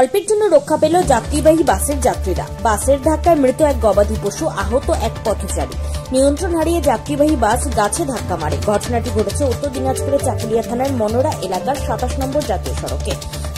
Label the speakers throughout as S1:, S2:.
S1: অল্পের জন্য রক্ষা পেল যাত্রীবাহী বাসের যাত্রীরা। বাসের ধাক্কায় মৃত এক গবাদি পশু, আহত এক পথচারী। নিয়ন্ত্রণ হারিয়ে যাত্রীবাহী বাস গাছে ধাক্কা মারে। ঘটনাটি ঘটেছে উত্তর দিনাজপুরের চাকুলিয়া থানার মনোরা এলাকার 27 নম্বর জাতীয় সড়কে।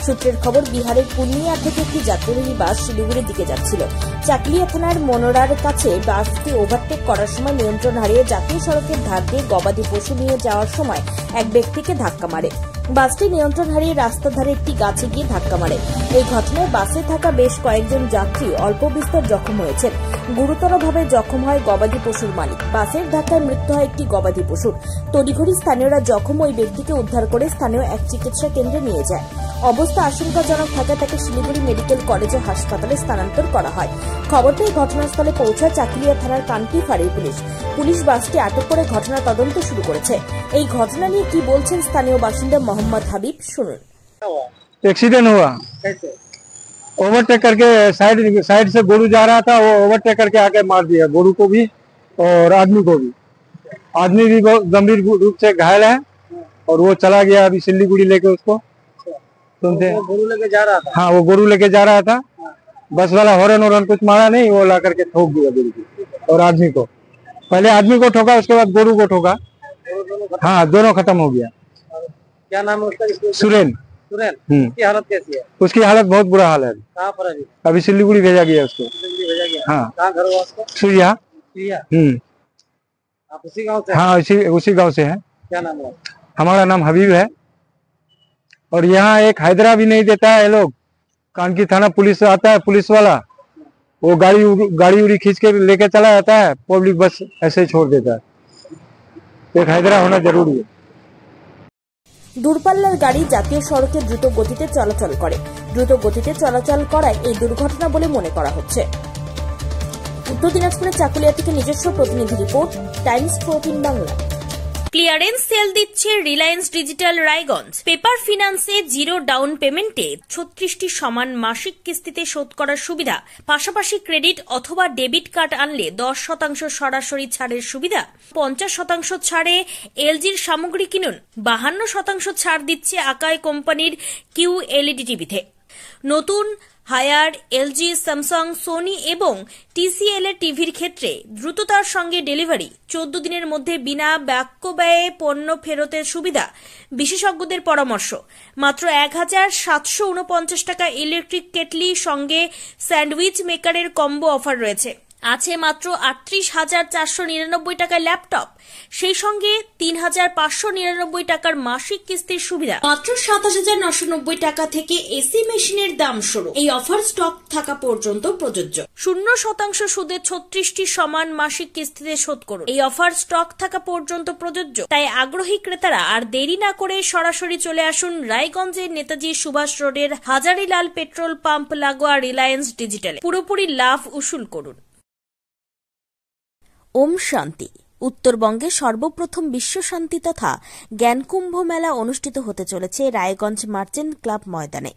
S1: সূত্রের খবর, বিহারের পূর্ণিয়া থেকে একটি যাত্রীবাহী বাস শিলিগুড়ির দিকে যাচ্ছিল। চাকুলিয়া থানার মনোরার কাছে বাসটি ওভারটেক করার সময় নিয়ন্ত্রণ হারিয়ে জাতীয় সড়কের ধার দিয়ে গবাদি পশু নিয়ে যাওয়ার সময় এক ব্যক্তিকে ধাক্কা মারে। বাসটি নিয়ন্ত্রণ হারিয়ে রাস্তার ধারে একটি গাছে গিয়ে ধাক্কা মারে। এই ঘটনায় বাসে থাকা বেশ কয়েকজন যাত্রী অল্প বিস্তর জখম হয়েছেন। গুরুতরভাবে জখম হয় গবাদি পশুর মালিক। বাসের ধাক্কায় মৃত্যু হয় একটি গবাদি পশুর। তড়িঘড়ি স্থানীয়রা জখম ওই ব্যক্তিকে উদ্ধার করে স্থানীয় এক চিকিৎসা কেন্দ্রে নিয়ে যায়। অবস্থা আশঙ্কাজনক থাকায় তাকে শিলিগুড়ি মেডিকেল কলেজ ও হাসপাতালে স্থানান্তর করা হয়। খবর পেয়ে ঘটনাস্থলে পৌঁছায় চাকুলিয়া থানার কান্টি ফাঁড়ির পুলিশ। পুলিশ বাসটি আটক করে ঘটনা তদন্ত শুরু করেছে। এই ঘটনা নিয়ে কি বলছেন স্থানীয় বাসিন্দা मोहम्मद हबीब, सुनुन।
S2: एक्सीडेंट हुआ, कैसे? ओवरटेक करके साइड से गोरू जा रहा था, वो ओवरटेक करके आके मार दिया, गोरू को भी और आदमी को भी। आदमी भी बहुत गंभीर रूप से घायल है और वो चला गया अभी सिल्लीगुड़ी लेके उसको। सुनते हैं गोरू लेके जा रहा था। हाँ, वो गोरू लेके जा रहा था। बस वाला हॉर्न कुछ मारा नहीं, वो ला करके ठोक दिया गोरू को और आदमी को। पहले आदमी को ठोका, उसके बाद गोरू को ठोका। हाँ, दोनों खत्म हो गया।
S3: क्या नाम है उसका?
S2: सुरेन।
S3: सुरेन, उसकी हालत कैसी है?
S2: उसकी हालत बहुत बुरा हाल है।
S3: कहाँ पर अभी?
S2: अभी सिल्लीगुड़ी भेजा गया उसको।
S3: सिल्लीगुड़ी भेजा गया।
S2: हाँ।
S3: कहाँ घर हुआ उसका?
S2: सुरिया।
S3: आप उसी गांव से?
S2: हाँ, उसी गांव से है।
S3: क्या नाम है?
S2: हमारा नाम हबीब है। और यहाँ एक हैदरा भी नहीं देता है। ये लोग कानकी थाना पुलिस आता है, पुलिस वाला वो गाड़ी उड़ी खींच के लेके चला जाता है, पब्लिक बस ऐसे ही छोड़ देता है। एक हैदरा होना जरूरी है।
S1: দূরপাল্লার গাড়ি জাতীয় সড়কে দ্রুত গতিতে চলাচল করে। দ্রুত গতিতে চলাচল করায় এই দুর্ঘটনা বলে মনে করা হচ্ছে। উত্তর দিনাজপুরের চাকুলিয়া থেকে নিজস্ব প্রতিনিধি report, Times 14 Bangla. Clearance sale দিচ্ছে রিলায়েন্স ডিজিটাল রায়গঞ্জ। পেপার ফিন্যান্সে জিরো ডাউন পেমেন্টে 36টি সমান মাসিক কিস্তিতে শোধ করার সুবিধা, পাশাপাশি ক্রেডিট অথবা ডেবিট কার্ড আনলে 10% সরাসরি ছাড়ের সুবিধা, 50% ছাড়ে এলজির সামগ্রী কিনুন, 52% ছাড় দিচ্ছে আকাই কোম্পানির QLED টিভিতে। নতুন হায়ার, এলজি, স্যামসাং, সোনি এবং TCL এর টিভির ক্ষেত্রে দ্রুততার সঙ্গে ডেলিভারি, 14 দিনের মধ্যে বিনা বাক্য ব্যয়ে পণ্য ফেরতের সুবিধা, বিশেষজ্ঞদের পরামর্শ। মাত্র 1749 টাকা ইলেকট্রিক কেটলি সঙ্গে স্যান্ডউইচ মেকারের কম্বো অফার রয়েছে। আছে মাত্র 38,499 টাকার ল্যাপটপ, সেই সঙ্গে 3,599 টাকার মাসিক কিস্তির সুবিধা। মাত্র 27,990 টাকা থেকে এসি মেশিনের দাম শুরু। এই অফার স্টক থাকা পর্যন্ত প্রযোজ্য। 0% সুদে 36টি সমান মাসিক কিস্তিতে শোধ করুন। এই অফার স্টক থাকা পর্যন্ত প্রযোজ্য। তাই আগ্রহী ক্রেতারা আর দেরি না করে সরাসরি চলে আসুন রায়গঞ্জের নেতাজি সুভাষ রোডের হাজারিলাল পেট্রোল পাম্প লাগোয়া রিলায়েন্স ডিজিটালে। পুরোপুরি লাভ উসুল করুন। ওম শান্তি। উত্তরবঙ্গে সর্বপ্রথম বিশ্ব শান্তি তথা জ্ঞানকুম্ভ মেলা অনুষ্ঠিত হতে চলেছে রায়গঞ্জ মার্চেন্ট ক্লাব ময়দানে।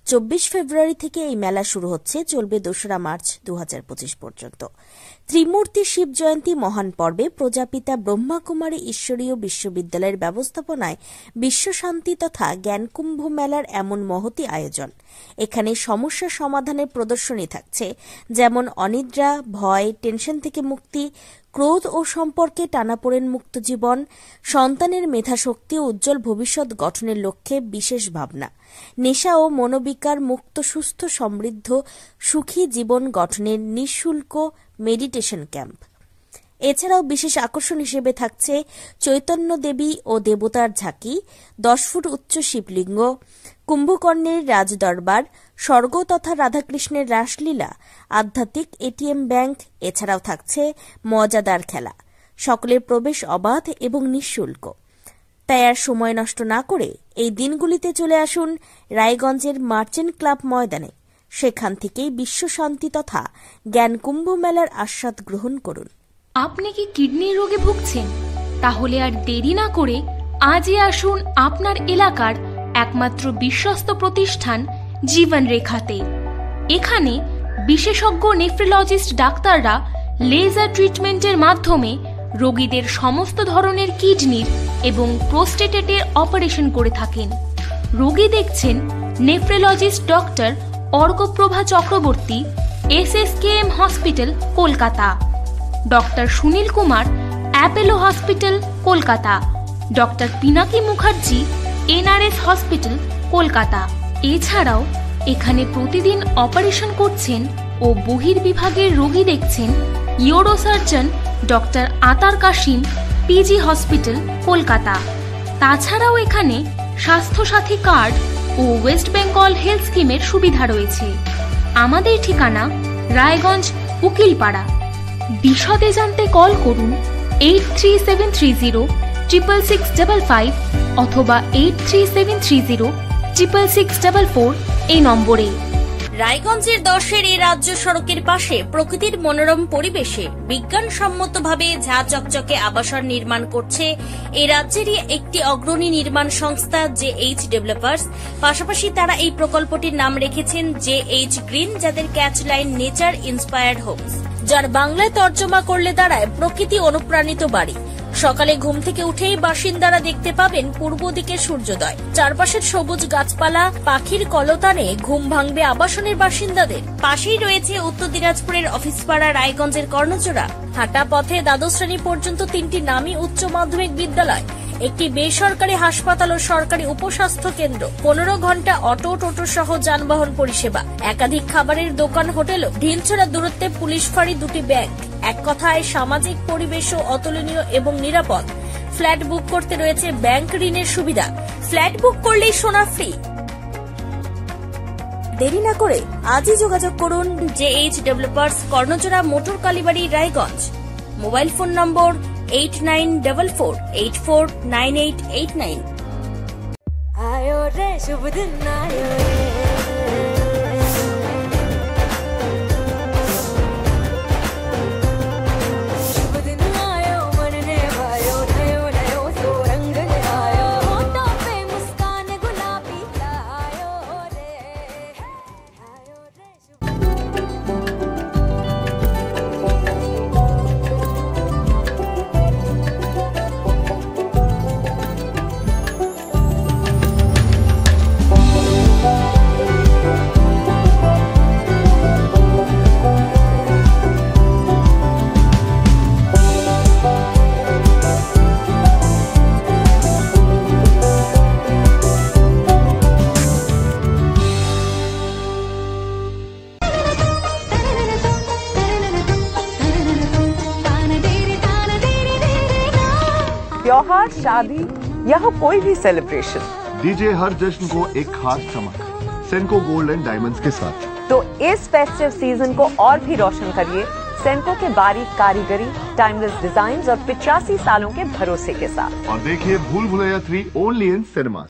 S1: 24 ফেব্রুয়ারি থেকে এই মেলা শুরু হচ্ছে, চলবে 2রা মার্চ 2025 পর্যন্ত। ত্রিমূর্তি শিব জয়ন্তী মহান পর্বে প্রজাপিতা ব্রহ্মাকুমারী ঈশ্বরীয় বিশ্ববিদ্যালয়ের ব্যবস্থাপনায় বিশ্ব শান্তি তথা জ্ঞানকুম্ভ মেলার এমন মহতী আয়োজন। এখানে সমস্যা সমাধানের প্রদর্শনী থাকছে, যেমন অনিদ্রা, ভয়, টেনশন থেকে মুক্তি, ক্রোধ ও সম্পর্কে টানাপোড়েন মুক্ত জীবন, সন্তানের মেধাশক্তি ও উজ্জ্বল ভবিষ্যৎ গঠনের লক্ষ্যে বিশেষ ভাবনা, নেশা ও মনোবিকার মুক্ত সুস্থ সমৃদ্ধ সুখী জীবন গঠনের নিঃশুল্ক মেডিটেশন ক্যাম্প। এছাড়াও বিশেষ আকর্ষণ হিসেবে থাকছে চৈতন্য দেবী ও দেবতার ঝাঁকি, 10 ফুট উচ্চ শিবলিঙ্গ, কুম্ভকর্ণের রাজদরবার, স্বর্গ তথা রাধাকৃষ্ণের রাসলীলা, আধ্যাত্মিক এটিএম ব্যাংক। এছাড়াও থাকছে মজাদার খেলা। সকলের প্রবেশ অবাধ এবং নিঃশুল্ক। তাই আর সময় নষ্ট না করে এই দিনগুলিতে চলে আসুন রায়গঞ্জের মার্চেন্ট ক্লাব ময়দানে। সেখান থেকেই বিশ্ব শান্তি তথা জ্ঞানকুম্ভ মেলার আস্বাদ গ্রহণ করুন।
S4: আপনি কি কিডনি রোগে ভুগছেন? তাহলে আর দেরি না করে আজই আসুন আপনার এলাকার একমাত্র বিশ্বস্ত প্রতিষ্ঠান জীবন রেখাতে। এখানে বিশেষজ্ঞ নেফ্রোলজিস্ট ডাক্তাররা লেজার ট্রিটমেন্টের মাধ্যমে রোগীদের সমস্ত ধরনের কিডনির এবং প্রোস্টেটের অপারেশন করে থাকেন। রোগী দেখছেন nephrologist doctor Arkaprava Chakraborty, SSKM hospital, Kolkata. Doctor Sunil Kumar, Apollo hospital, Kolkata. Doctor Pinaki Mukherjee, NRS hospital, Kolkata. এছাড়াও এখানে প্রতিদিন অপারেশন করছেন ও বহির্বিভাগের রোগী দেখছেন ইউরোসার্জন ডক্টর আতার কাশিম, PG হসপিটাল, কলকাতা। তাছাড়াও এখানে স্বাস্থ্যসাথী কার্ড ও ওয়েস্ট বেঙ্গল হেলথ স্কিমের সুবিধা রয়েছে। আমাদের ঠিকানা রায়গঞ্জ, উকিলপাড়া। বিশদে জানতে কল করুন 8373066655 অথবা 8373066644 এই নম্বরে।
S1: রায়গঞ্জের 10-এর এই রাজ্য সড়কের পাশে প্রকৃতির মনোরম পরিবেশে বিজ্ঞানসম্মতভাবে ঝা চকচকে আবাসন নির্মাণ করছে এই রাজ্যেরই একটি অগ্রণী নির্মাণ সংস্থা JH ডেভেলপার্স। পাশাপাশি তারা এই প্রকল্পটির নাম রেখেছেন JH গ্রিন, যাদের catch line nature inspired homes, যার বাংলায় তর্জমা করলে দাঁড়ায় প্রকৃতি অনুপ্রাণিত বাড়ি। সকালে ঘুম থেকে উঠেই বাসিন্দারা দেখতে পাবেন পূর্ব দিকে সূর্যোদয়, চারপাশের সবুজ গাছপালা, পাখির কলতানে ঘুম ভাঙবে আবাসনের বাসিন্দাদের। পাশেই রয়েছে উত্তর দিনাজপুরের অফিসপাড়া রায়গঞ্জের কর্ণজোড়া। হাঁটা পথে দ্বাদশ শ্রেণী পর্যন্ত 3টি নামী উচ্চ মাধ্যমিক বিদ্যালয়, একটি বেসরকারি হাসপাতাল ও সরকারি উপস্বাস্থ্য কেন্দ্র, 15 ঘন্টা অটো, টোটো সহ যানবাহন পরিষেবা, একাধিক খাবারের দোকান, হোটেল, ঢিলছড়া দূরত্বে পুলিশ ফাঁড়ি, 2টি ব্যাংক। এক কথায় সামাজিক পরিবেশও অতুলনীয় এবং নিরাপদ। ফ্ল্যাট বুক করতে রয়েছে ব্যাংক ঋণের সুবিধা। ফ্ল্যাট বুক করলেই সোনা ফ্রি। দেরি না করে আজই যোগাযোগ করুন JH developers, Karnajora, motor Kalibari, Raiganj. Mobile phone number 8944849889।
S5: आयो रे शुभ दिन आयो रे, शुभ दिन आयो मन ने भायो, नयो नयो सो रंग ले आयो, होठों पे मुस्कान गुलाबी आयो रे, आयो रे शुभ
S6: त्योहार, शादी या हो कोई भी सेलिब्रेशन,
S7: दीजिए हर जश्न को एक खास चमक सेंको गोल्ड एंड डायमंड्स के साथ।
S6: तो इस फेस्टिव सीजन को और भी रोशन करिए सेंको के बारीक कारीगरी, टाइमलेस डिजाइन्स और 85 सालों के भरोसे के साथ।
S7: और देखिए भूल भुलैया 3 ओनली इन सिनेमा।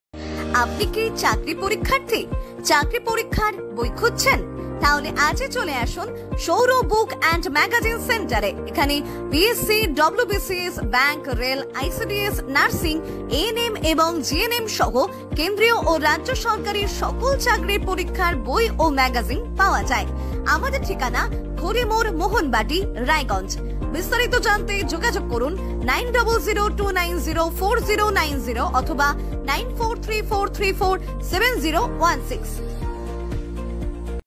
S8: আপনি কি চাকরি পরীক্ষার্থী? চাকরি পরীক্ষার বই খুঁজছেন? তাহলে আজই চলে আসুন সৌর বুক অ্যান্ড ম্যাগাজিন সেন্টারে। এখানে BSc, WBCS, bank, rail, ICDS, nursing, ANM এবং GNM সহ কেন্দ্রীয় ও রাজ্য সরকারি সকল চাকরির পরীক্ষার বই ও ম্যাগাজিন পাওয়া যায়। আমাদের ঠিকানা খড়িমোড়, মোহনবাটি, রায়গঞ্জ। বিস্তারিত জানতে যোগাযোগ করুন 9002904090 অথবা 9434347016।